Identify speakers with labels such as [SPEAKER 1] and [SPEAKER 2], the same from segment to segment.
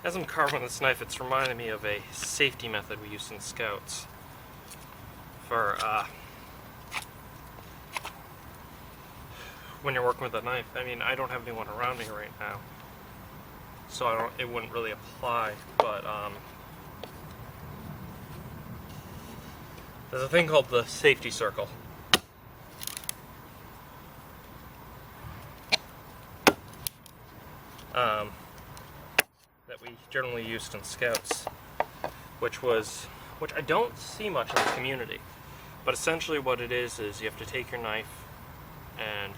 [SPEAKER 1] As I'm carving this knife, it's reminding me of a safety method we used in Scouts for when you're working with a knife. I mean, I don't have anyone around me right now, so it wouldn't really apply, but there's a thing called the safety circle. That we generally used in Scouts, which I don't see much in the community. But essentially what it is you have to take your knife and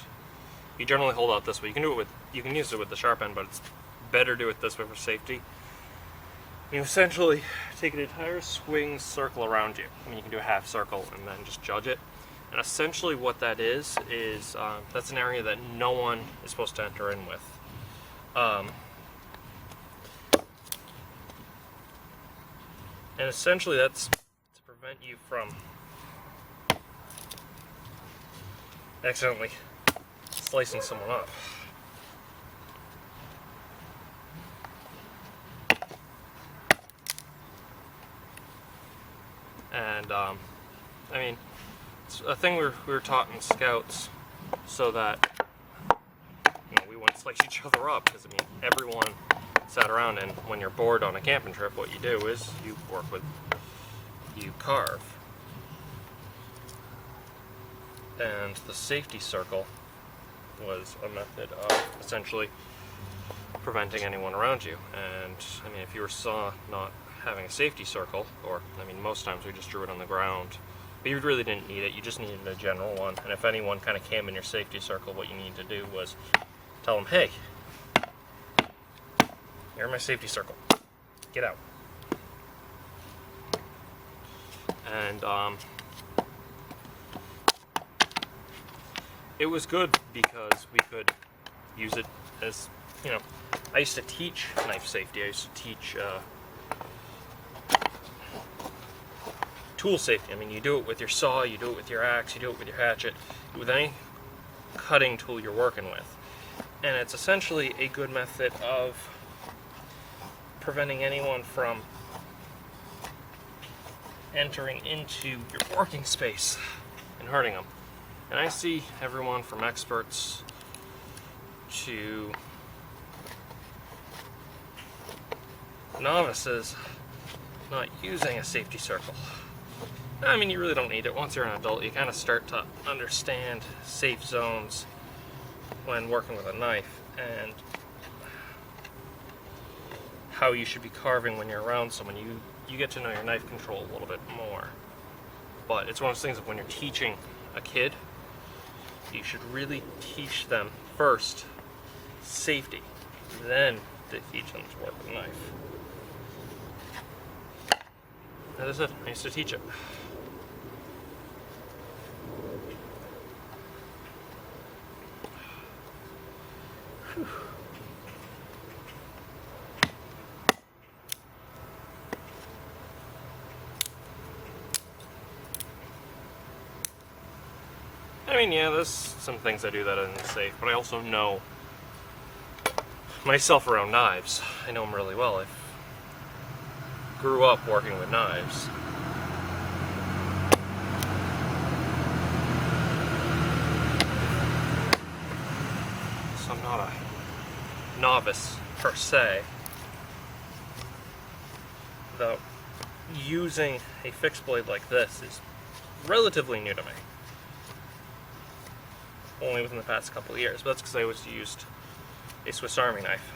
[SPEAKER 1] you generally hold out this way. You can use it with the sharp end, but it's better to do it this way for safety. You essentially take an entire swing circle around you. I mean, you can do a half circle and then just judge it. And essentially what that is that's an area that no one is supposed to enter in with. And essentially that's to prevent you from accidentally slicing someone up. And I mean, it's a thing we were taught in Scouts so that we wouldn't slice each other up, because I mean everyone sat around, and when you're bored on a camping trip, what you do is you carve. And the safety circle was a method of essentially preventing anyone around you. And I mean, if you saw not having a safety circle, or I mean most times we just drew it on the ground, but you really didn't need it, you just needed a general one. And if anyone kind of came in your safety circle, what you need to do was tell them, hey, you're in my safety circle, get out. And it was good because we could use it as, I used to teach knife safety. I used to teach tool safety. I mean, you do it with your saw, you do it with your axe, you do it with your hatchet, with any cutting tool you're working with. And it's essentially a good method of preventing anyone from entering into your working space and hurting them. And I see everyone from experts to novices not using a safety circle. I mean, you really don't need it. Once you're an adult, you kind of start to understand safe zones when working with a knife and how you should be carving when you're around someone. You get to know your knife control a little bit more. But it's one of those things that when you're teaching a kid, you should really teach them first safety, then to teach them to work with a knife. As I said, I used to teach it. Whew. I mean, yeah, there's some things I do that isn't safe, but I also know myself around knives. I know them really well. I grew up working with knives. So I'm not a novice per se, though using a fixed blade like this is relatively new to me. Only within the past couple of years, but that's because I always used a Swiss Army knife.